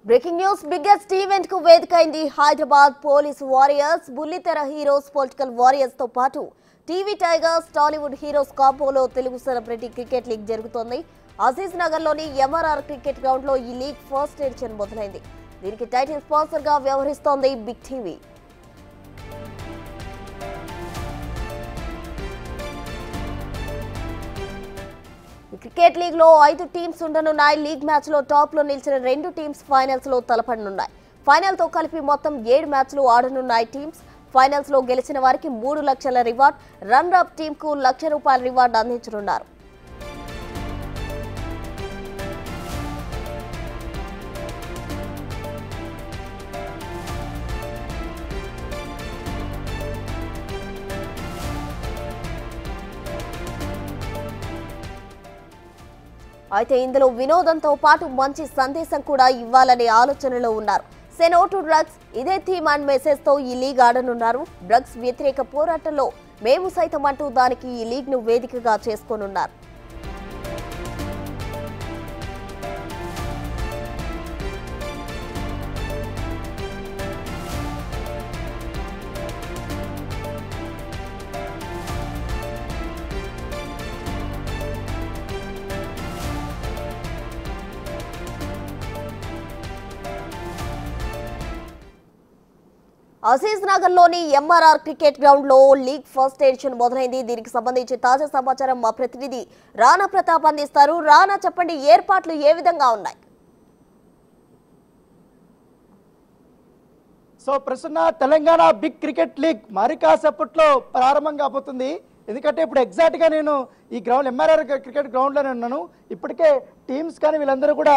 Breaking news biggest event కు వేదికైంది Hyderabad police warriors. బుల్లితెర హీరోస్, పొలిటికల్ వారియర్స్ తో పాటు టీవీ టైగర్స్, టాలీవుడ్ హీరోస్ కాంబోలో తెలుగు సెలబ్రిటీ క్రికెట్ లీగ్ జరుగుతోంది. అజీజ్ నగర్ లోని ఎంఆర్ఆర్ క్రికెట్ గ్రౌండ్ లో ఈ లీగ్ ఫస్ట్ ఎడిషన్ మొదలైంది. దీనికి టైటిల్ స్పాన్సర్ గా వ్యవహరిస్తోంది బిగ్ టీవీ. క్రికెట్ లీగ్ లో 5 టీమ్స్ ఉండనున్నాయి. లీగ్ మ్యాచ్ లో టాప్ లో నిలిచిన 2 టీమ్స్ ఫైనల్స్ లో తలపడనున్నాయి. ఫైనల్ తో కలిపి మొత్తం 7 మ్యాచ్లు ఆడనున్నాయి టీమ్స్. ఫైనల్స్ లో గెలిచిన వారికి 3 లక్షల రివార్డ్, రన్నర్ అప్ టీమ్ కు ₹1,00,000 రివార్డ్ అందించనున్నారు. అయితే ఇందులో వినోదంతో పాటు మంచి సందేశం కూడా ఇవ్వాలనే ఆలోచనలో ఉన్నారు. సే నో టు డ్రగ్స్, ఇదే థీమ్ అండ్ మెసేజ్ తో ఈ లీగ్ ఆడనున్నారు. డ్రగ్స్ వ్యతిరేక పోరాటంలో మేము సైతం అంటూ దానికి ఈ లీగ్ ను వేదికగా చేసుకోనున్నారు. అజీజ్ నగర్ లోని ఎంఆర్ఆర్ క్రికెట్ గ్రౌండ్ లో లీగ్ ఫస్ట్ ఎడిషన్ మొదలైంది. దీనికి సంబంధించి తాజా సమాచారం మా ప్రతినిధి రాణా ప్రతాప్ అందిస్తారు. రాణా, చెప్పండి, ఏర్పాట్లు ఏ విధంగా ఉన్నాయి? సో ప్రస్తుత తెలంగాణ బిగ్ క్రికెట్ లీగ్ మరి కాసేపట్లో ప్రారంభం కాబోతుంది. ఎందుకంటే ఇప్పుడు ఎగ్జాక్ట్గా నేను ఈ గ్రౌండ్ ఎంఆర్ఆర్ క్రికెట్ గ్రౌండ్లోనే ఉన్నాను. ఇప్పటికే టీమ్స్ కానీ వీళ్ళందరూ కూడా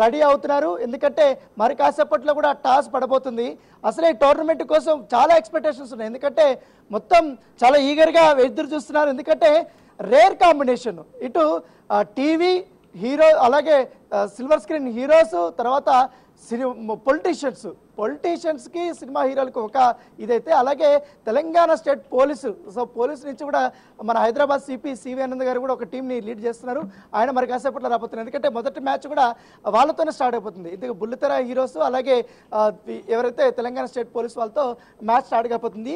రెడీ అవుతున్నారు. ఎందుకంటే మరి కాసేపట్లో కూడా టాస్ పడబోతుంది. అసలు ఈ టోర్నమెంట్ కోసం చాలా ఎక్స్పెక్టేషన్స్ ఉన్నాయి. ఎందుకంటే మొత్తం చాలా ఈగర్గా ఎదురు చూస్తున్నారు. ఎందుకంటే రేర్ కాంబినేషన్, ఇటు టీవీ హీరో, అలాగే సిల్వర్ స్క్రీన్ హీరోస్, తర్వాత పొలిటీషియన్స్కి సినిమా హీరోలకు ఒక ఇదైతే, అలాగే Telangana state police, so police నుంచి కూడా మన హైదరాబాద్ సివి ఆనంద్ గారు కూడా ఒక టీంని లీడ్ చేస్తున్నారు. ఆయన మరి కాసేపట్లో రాబోతున్నారు. ఎందుకంటే మొదటి మ్యాచ్ కూడా వాళ్ళతోనే స్టార్ట్ అయిపోతుంది. ఇది బుల్లితెర హీరోస్, అలాగే ఎవరైతే తెలంగాణ స్టేట్ పోలీస్ వాళ్ళతో మ్యాచ్ స్టార్ట్ అయిపోతుంది.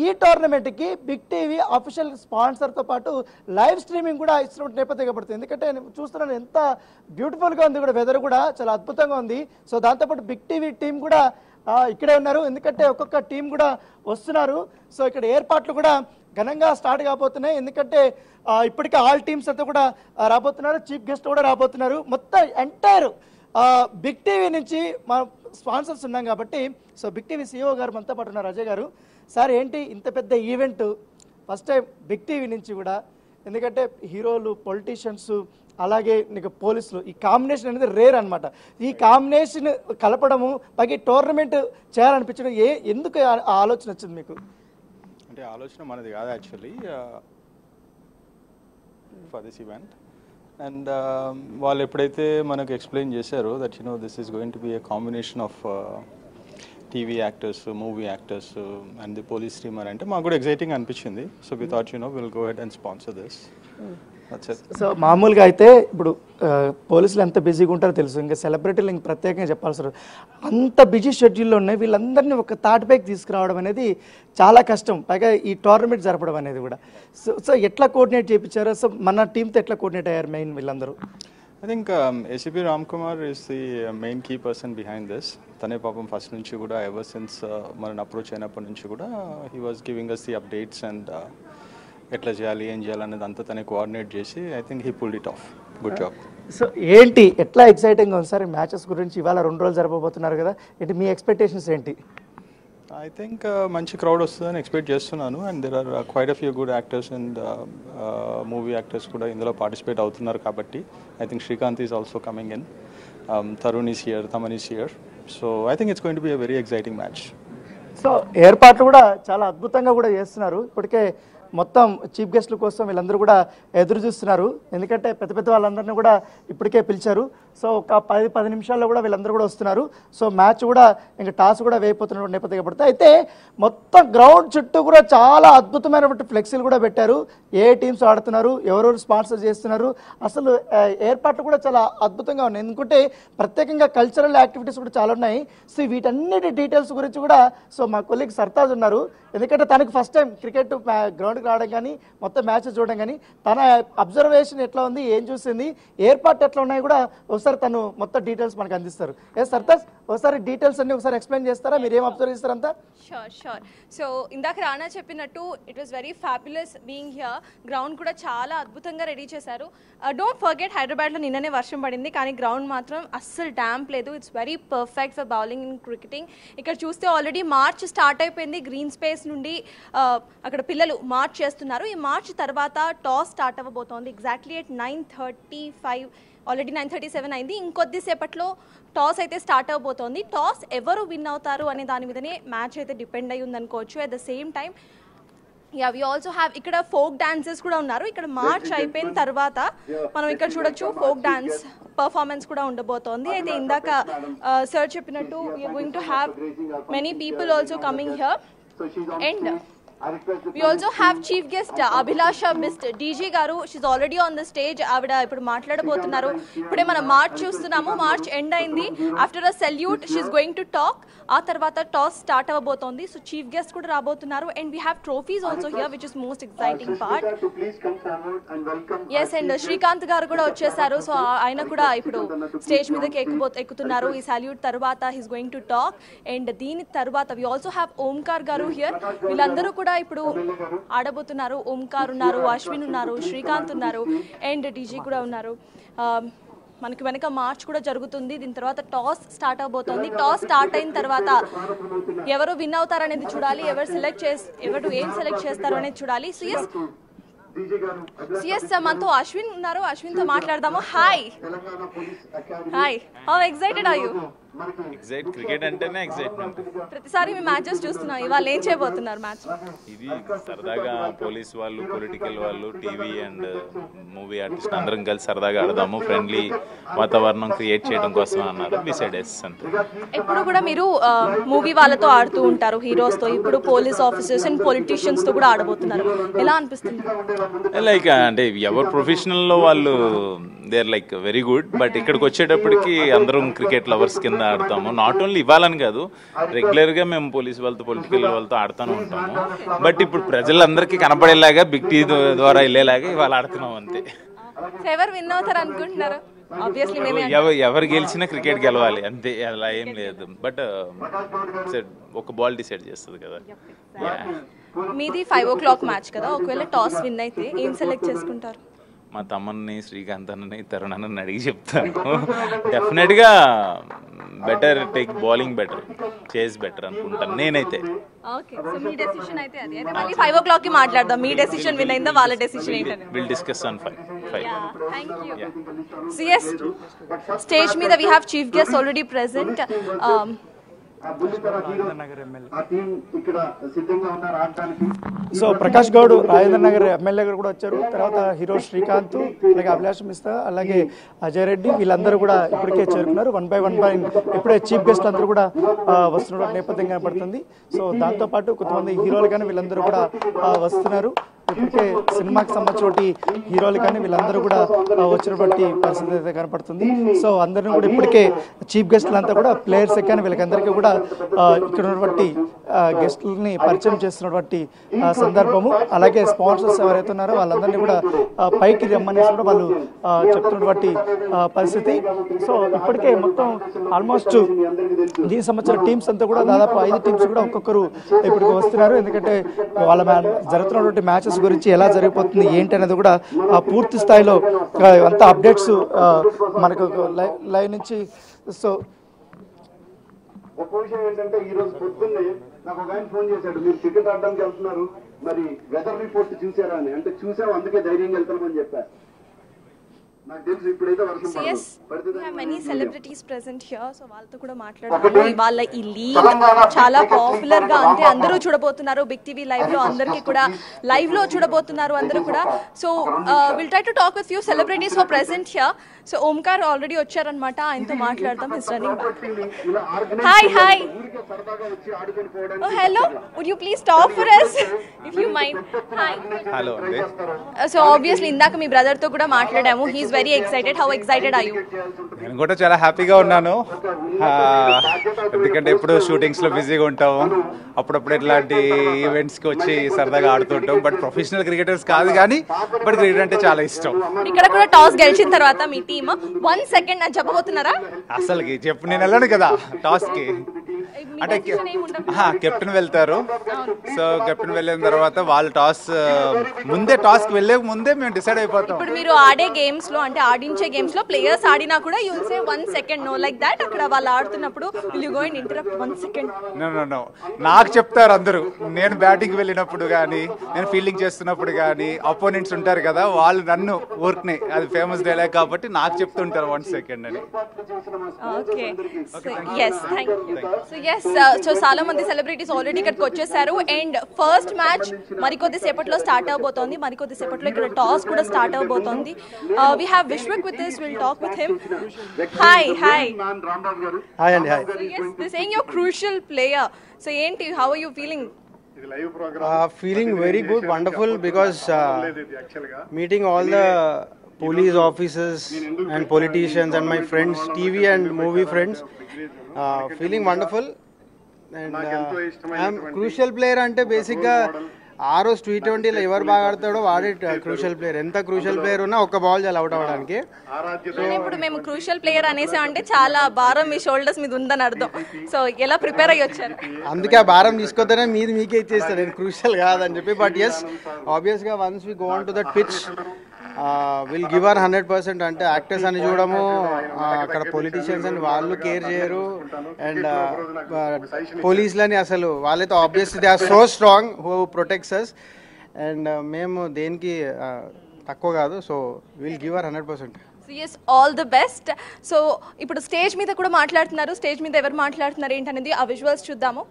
ఈ టోర్నమెంట్కి బిగ్ టీవీ అఫీషియల్ స్పాన్సర్తో పాటు లైవ్ స్ట్రీమింగ్ కూడా ఇస్తున్న నేపథ్యం కనబడుతుంది. ఎందుకంటే నేను చూస్తున్నాను ఎంత బ్యూటిఫుల్గా ఉంది, కూడా వెదర్ కూడా చాలా అద్భుతంగా ఉంది. సో దాంతోపాటు బిగ్ టీవీ టీం కూడా ఇక్కడే ఉన్నారు. ఎందుకంటే ఒక్కొక్క టీం కూడా వస్తున్నారు. సో ఇక్కడ ఏర్పాట్లు కూడా ఘనంగా స్టార్ట్ కాబోతున్నాయి. ఎందుకంటే ఇప్పటికే ఆల్ టీమ్స్ అంతా కూడా రాబోతున్నారు. చీఫ్ గెస్ట్ కూడా రాబోతున్నారు. మొత్తం ఎంటైర్ బిగ్ టీవీ నుంచి మా స్పాన్సర్స్ ఉన్నాం కాబట్టి, సో బిగ్ టీవీ CEO గారు మనతో పాటు ఉన్నారు, అజయ్ గారు. సార్, ఏంటి ఇంత పెద్ద event first time big TV నుంచి కూడా? ఎందుకంటే హీరోలు, పొలిటీషియన్స్, అలాగే నీకు పోలీసులు, ఈ కాంబినేషన్ అనేది రేర్ అనమాట. ఈ కాంబినేషన్ కలపడము, పైకి టోర్నమెంట్ చేయాలనిపించడం ఎందుకు ఆలోచన వచ్చింది మీకు? అంటే ఆలోచన మనది కాదు actually for this event. And వాళ్ళు ఎప్పుడైతే మనకు ఎక్స్ప్లెయిన్ చేశారో that this is going to be a combination of TV actors, movie actors and the police streamer అంటే మాకు కూడా ఎక్సైటింగ్ అనిపించింది. So we thought will go head and sponsor this. సో మామూలుగా అయితే ఇప్పుడు పోలీసులు ఎంత బిజీగా ఉంటారో తెలుసు, ఇంకా సెలబ్రిటీలు ఇంక ప్రత్యేకంగా చెప్పాల్సి అంత బిజీ షెడ్యూల్లో ఉన్నాయి. వీళ్ళందరినీ ఒక తాటిపైకి తీసుకురావడం అనేది చాలా కష్టం, పైగా ఈ టోర్నమెంట్ జరపడం అనేది కూడా. సో ఎట్లా కోఆర్డినేట్ చేయించారో, సో మన టీంతో ఎట్లా కోఆర్డినేట్ అయ్యారు మెయిన్ వీళ్ళందరూ? I think ACP Ramkumar is the main key person behind this. Tane papam first nunchi kuda, ever since manan approach ayinappa nunchi kuda he was giving us the updates and etla cheyali em cheyali anedi anta tane coordinate chesi I think he pulled it off. Good job. So ఏంటి ఎట్లా exciting ఉంది sir matches గురించి? ఇవాళ 2 రోజులు జరపబోతున్నారు కదా, ఏంటి మీ ఎక్స్పెక్టేషన్స్ ఏంటి? I think మంచి క్రౌడ్ వస్తుందని ఎక్స్పెక్ట్ చేస్తున్నాను. And there are quite a few good actors and movie actors కూడా ఇందులో పార్టిసిపేట్ అవుతున్నారు కాబట్టి I think Srikanth is also coming in, Tarun is here, Thaman is here. So I think it's going to be a very exciting match. సో ఏర్పాట్లు కూడా చాలా అద్భుతంగా కూడా చేస్తున్నారు. ఇప్పటికే మొత్తం చీఫ్ గెస్ట్ల కోసం వీళ్ళందరూ కూడా ఎదురు చూస్తున్నారు. ఎందుకంటే పెద్ద పెద్ద వాళ్ళందరినీ కూడా ఇప్పటికే పిలిచారు. సో ఒక 10 నిమిషాల్లో కూడా వీళ్ళందరూ కూడా వస్తున్నారు. సో మ్యాచ్ కూడా ఇంకా టాస్ కూడా వేయిపోతున్న నేపథ్యం పడుతుంది. అయితే మొత్తం గ్రౌండ్ చుట్టూ కూడా చాలా అద్భుతమైనటువంటి ఫ్లెక్సీలు కూడా పెట్టారు. ఏ టీమ్స్ ఆడుతున్నారు, ఎవరెవరు స్పాన్సర్ చేస్తున్నారు, అసలు ఏర్పాట్లు కూడా చాలా అద్భుతంగా ఉన్నాయి. ఎందుకంటే ప్రత్యేకంగా కల్చరల్ యాక్టివిటీస్ కూడా చాలా ఉన్నాయి. సో వీటన్నిటి డీటెయిల్స్ గురించి కూడా సో మా కొలీగ్ సర్తాజ్ ఉన్నారు. ఎందుకంటే తనకు ఫస్ట్ టైం క్రికెట్ గ్రౌండ్కి రావడం కానీ మొత్తం మ్యాచెస్ చూడడం కానీ తన అబ్జర్వేషన్ ఎట్లా ఉంది, ఏం చూసింది, ఏర్పాటు ఎట్లా ఉన్నాయి కూడా ఒకసారి తను మొత్తం డీటెయిల్స్ మనకు అందిస్తారు. సర్తాజ్ ఒకసారి డీటెయిల్స్ అన్ని ఒకసారి ఎక్స్ప్లెయిన్ చేస్తారా, మీరు ఏం అబ్జర్వ్ చేస్తారంతా? షూర్. సో ఇందాక రానా చెప్పినట్టు it was very fabulous being here. Ground కూడా చాలా అద్భుతంగా రెడీ చేశారు. డోంట్ ఫర్గెట్ హైదరాబాద్లో నిన్ననే వర్షం పడింది, కానీ గ్రౌండ్ మాత్రం అస్సలు డ్యాంప్ లేదు. It's very perfect for bowling and cricketing. ఇక్కడ చూస్తే ఆల్రెడీ మార్చ్ స్టార్ట్ అయిపోయింది. గ్రీన్ స్పేస్ నుండి అక్కడ పిల్లలు మార్చ్ చేస్తున్నారు. ఈ మార్చ్ తర్వాత టాస్ స్టార్ట్ అవ్వబోతోంది ఎగ్జాక్ట్లీ ఎట్ 9:35. ఆల్రెడీ 9:37 అయింది. ఇంకొద్దిసేపట్లో టాస్ అయితే స్టార్ట్ అవబోతోంది. టాస్ ఎవరు విన్ అవుతారు అనే దాని మీదనే మ్యాచ్ అయితే డిపెండ్ అయ్యి ఉందనుకోవచ్చు. At the same time we also have ఇక్కడ ఫోక్ డాన్సెస్ కూడా ఉన్నారు. ఇక్కడ మార్చ్ అయిపోయిన తర్వాత మనం ఇక్కడ చూడొచ్చు ఫోక్ డాన్స్ పర్ఫార్మెన్స్ కూడా ఉండబోతోంది. అయితే ఇందాక సార్ చెప్పినట్టు we are going to have many people also coming here. And we also have chief guest Abhilasha Bist DG garu. she's already on the stage. avida ippudu maatladabothunaru. ippude mana march chustunnamo. march end ayindi. after a salute she's going to talk. aa tarvata toss start avabothundi. so chief guest kuda rabothunaru. and we have trophies also here, which is most exciting part. yes, and Shrikant garu kuda vachchesaru. so ayana kuda ippudu stage meedaki ekkutunnaru. ee salute tarvata he's going to talk. and deeni tarvata we also have Omkar garu here. వీళ్ళందరూ కూడా ఇప్పుడు ఆడబోతున్నారు. ఓంకార్ ఉన్నారు, అశ్విన్ ఉన్నారు, శ్రీకాంత్ ఉన్నారు, and DG కూడా ఉన్నారు. మనకి వెనక మార్చ్ కూడా జరుగుతుంది. దీని తర్వాత టాస్ స్టార్ట్ అవబోతోంది. టాస్ స్టార్ట్ అయిన తర్వాత ఎవరు విన్ అవుతారు అనేది చూడాలి. ఎవరు ఏం సెలెక్ట్ చేస్తారు అనేది చూడాలి. సిఎస్ మనతో అశ్విన్ ఉన్నారు. అశ్విన్ తో మాట్లాడదాము. Hi, how excited are you? Cricket అంటేనే ఎక్సైట్మెంట్. ప్రతిసారి మీ మ్యాచెస్ చూస్తున్నాం. ఇవాళ ఏం చేయబోతున్నారు మ్యాచ్? ఇది సరదాగా పోలీస్ వాళ్ళు, పొలిటికల్ వాళ్ళు, టీవీ అండ్ మూవీ ఆర్టిస్ట్ అందరం కలిసి సరదాగా ఆడదాము, ఫ్రెండ్లీ వాతావరణం క్రియేట్ చేయడం కోసం అన్నారు. డిసైడెస్ అంతే. ఎప్పుడు కూడా మీరు మూవీ వాళ్ళతో ఆడుతూ ఉంటారు, హీరోస్ తో. ఇప్పుడు పోలీస్ ఆఫీసర్స్ అండ్ పొలిటీషియన్స్ తో కూడా ఆడబోతున్నారు. ఎలా అనిపిస్తుంది? లైక్ అంటే ఎవరు ప్రొఫెషనల్ లో వాళ్ళు they are like very good. But ఇక్కడికి వచ్చేటప్పటికి అందరం క్రికెట్ లవర్స్ కింద ఆడతాము. నాట్ ఓన్లీ ఇవ్వాలని కాదు, రెగ్యులర్ గా మేము పోలీస్ వాళ్ళతో, పొలిటికల్ వాళ్ళతో ఆడుతూనే ఉంటాము. బట్ ఇప్పుడు ప్రజలందరికీ కనపడేలాగా, బిగ్ టీ ద్వారా వెళ్ళేలాగా ఇవాళ ఆడుతున్నాం అంతే. ఎవరు విన్ అవుతారు అనుకుంటున్నారు? ఎవరు గెలిచినా క్రికెట్ గెలవాలి అంతే, అలా ఏం లేదు. బట్ ఒక బాల్ డిసైడ్ చేస్తుంది కదా. మీది 5 o'clock మ్యాచ్ కదా. ఒకవేళ టాస్ విన్ అయితే ఏం సెలెక్ట్ చేసుకుంటారు? మా తమ్మని, శ్రీకాంత్ అన్నని, తరుణ్ అన్నని అడిగి చెప్తాను. డెఫినెట్గా బెటర్ టేక్ బౌలింగ్, బెటర్ చేస్ బెటర్ అనుకుంటాను నేనైతే. ఓకే, సో మీ డెసిషన్ అయితే అది. అయితే మళ్ళీ 5 o'clock కి మాట్లాడదాం. మీ డెసిషన్ విన్ అయిందా, వాళ్ళ డెసిషన్ ఏంటని? Will discuss on 5. Thank you. CS stage మీద we have chief guest already present. So Prakash Goud Rajendra Nagar MLA garu కూడా వచ్చారు. తర్వాత హీరో శ్రీకాంత్, అలాగే అభిలాష్ మిస్తా, అలాగే అజయ్ రెడ్డి, వీళ్ళందరూ కూడా ఇప్పటికే చేరుకున్నారు. 1 by 1 ఇప్పుడే చీఫ్ గెస్ట్ అందరూ కూడా వస్తున్న నేపథ్యం కనపడుతుంది. సో దాంతోపాటు కొంతమంది హీరోలు కానీ వీళ్ళందరూ కూడా వస్తున్నారు. ఇప్పటికే సినిమాకి సంబంధించి హీరోలు కానీ వీళ్ళందరూ కూడా వచ్చినటువంటి పరిస్థితి అయితే కనపడుతుంది. సో అందరినీ కూడా ఇప్పటికే చీఫ్ గెస్టులంతా కూడా ప్లేయర్స్ కానీ వీళ్ళకందరికీ కూడా ఇక్కడ ఉన్నటువంటి గెస్టులని పరిచయం చేస్తున్నటువంటి సందర్భము. అలాగే స్పాన్సర్స్ ఎవరైతే ఉన్నారో వాళ్ళందరినీ కూడా పైకి రమ్మనేసి కూడా వాళ్ళు చెప్తున్నటువంటి పరిస్థితి. సో ఇప్పటికే మొత్తం ఆల్మోస్ట్ దీనికి సంబంధించిన టీమ్స్ అంతా కూడా దాదాపు 5 టీమ్స్ కూడా ఒక్కొక్కరు ఇప్పటికి వస్తున్నారు. ఎందుకంటే వాళ్ళ జరుగుతున్నటువంటి మ్యాచెస్ గురించి ఎలా జరిగిపోతుంది ఏంటి అనేది కూడా పూర్తి స్థాయిలో అంతా అప్డేట్స్ మనకు లైవ్ నుంచి. సో ఒక విషయం ఏంటంటే ఈ రోజు పొద్దున్నే నాకు ఒక ఆయన ఫోన్ చేశాడు, మీరు క్రికెట్ ఆడడానికి వెళ్తున్నారు, మరి వెదర్ రిపోర్ట్ చూసారా అని. అంటే చూసాం, అందుకే ధైర్యంగా వెళ్తామని చెప్పారు. నాకు తెలుసు ఇప్పుడైతే వర్షం So yes, పడుతుంది. we have many celebrities present here. So వాళ్ళతో కూడా మాట్లాడుతున్నాము. వాళ్ళ ఈ లీగ్ చాలా పాపులర్ గా అంటే అందరూ చూడబోతున్నారు. బిగ్ టీవీ లైవ్ లో అందరికీ కూడా లైవ్ లో చూడబోతున్నారు అందరూ కూడా. So will try to talk with few celebrities for present here. So Omkar already వచ్చారనమాట, ఆయనతో మాట్లాడదాం. His running hi oh hello, would you please talk for us if you mind? Hi hello అండి. సో ఆబ్వియస్లీ ఇందాక మీ brother తో కూడా మాట్లాడాము. He is very excited. How excited are you? నేను కూడా చాలా హ్యాపీగా ఉన్నాను, ఎందుకంటే ఎప్పుడు షూటింగ్స్ లో బిజీగా ఉంటాము, అప్పుడప్పుడు ఇట్లాంటి ఈవెంట్స్ కి వచ్చి సరదాగా ఆడుతుంటాం. బట్ ప్రొఫెషనల్ క్రికెటర్స్ కాదు కానీ బట్ క్రికెట్ అంటే చాలా ఇష్టం. ఇక్కడ కూడా టాస్ గెలిచిన తర్వాత మీ టీమ్ 1 సెకండ్ అని చెప్పబోతున్నారా? అసలుకి నేను వెళ్ళాను కదా టాస్ కి, అంటే కెప్టెన్ వెళ్తారు. సో కెప్టెన్ వెళ్ళిన తర్వాత వాళ్ళు టాస్ కి వెళ్ళే ముందే మేము డిసైడ్ అయిపోతాం. ఇప్పుడు మీరు ఆడే గేమ్స్ లో అంటే ఆడించే గేమ్స్ లో ప్లేయర్స్ ఆడినా కూడా you will say 1 second no like that. అక్కడ వాళ్ళు ఆడుతున్నప్పుడు will you go and interrupt 1 second? No నాకు చెప్తారు అందరూ. నేను బ్యాటింగ్ వెళ్ళినప్పుడు కానీ నేను ఫీల్డింగ్ చేస్తున్నప్పుడు కానీ అపోనెంట్స్ ఉంటారు కదా, వాళ్ళు నన్ను ఊరికనే, అది ఫేమస్ డైలాగ్ కాబట్టి నాకు చెప్తుంటారు 1 సెకండ్ అని. Okay yes thank you. So చాలా మంది సెలబ్రిటీస్ ఆల్రెడీ ఇక్కడికి వచ్చేసారు అండ్ ఫస్ట్ మ్యాచ్ మరికొద్ది సేపట్లో స్టార్ట్ అవబోతోంది. మరికొద్ది సేపట్లో ఇక్కడ టాస్ కూడా స్టార్ట్ అవబోతోంది. We have Vishwak with us, we'll talk with him. Hi అండి hi. yes, they're saying you're crucial player. So ఏంటి, how are you feeling? Feeling very good, wonderful, because meeting all the police officers and politicians and my friends, TV and movie friends, feeling wonderful. And I'm crucial player అంటే బేసిక్గా ఆ రోజు T20లో ఎవరు బాగా ఆడతాడో వాడే crucial player. ఎంత crucial player ఉన్నా ఒక్క బాల్ చాలా అవుట్ అవ్వడానికి. ఇప్పుడు మేము క్రూషియల్ ప్లేయర్ అనేసామంటే చాలా భారం మీ షోల్డర్స్ మీద ఉందని అర్థం. సో ఎలా ప్రిపేర్ అయ్యి వచ్చారు? అందుకే ఆ భారం తీసుకొద్దనే మీకే ఇచ్చేస్తాను, నేను క్రూషియల్ కాదని చెప్పి. బట్ ఎస్, ఆబ్వియస్గా once we go on to that pitch will give our 100%. అంటే యాక్టర్స్ అని చూడము, అక్కడ పొలిటీషియన్స్ అని వాళ్ళు కేర్ చేయరు, అండ్ పోలీసులని అసలు వాళ్ళైతే obviously they are so strong who protects us. And మేము దేనికి తక్కువ కాదు. So will give our 100%. yes, all the best. So ఇప్పుడు స్టేజ్ మీద కూడా మాట్లాడుతున్నారు. స్టేజ్ మీద ఎవరు మాట్లాడుతున్నారు ఏంటనేది ఆ విజువల్స్ చూద్దాము.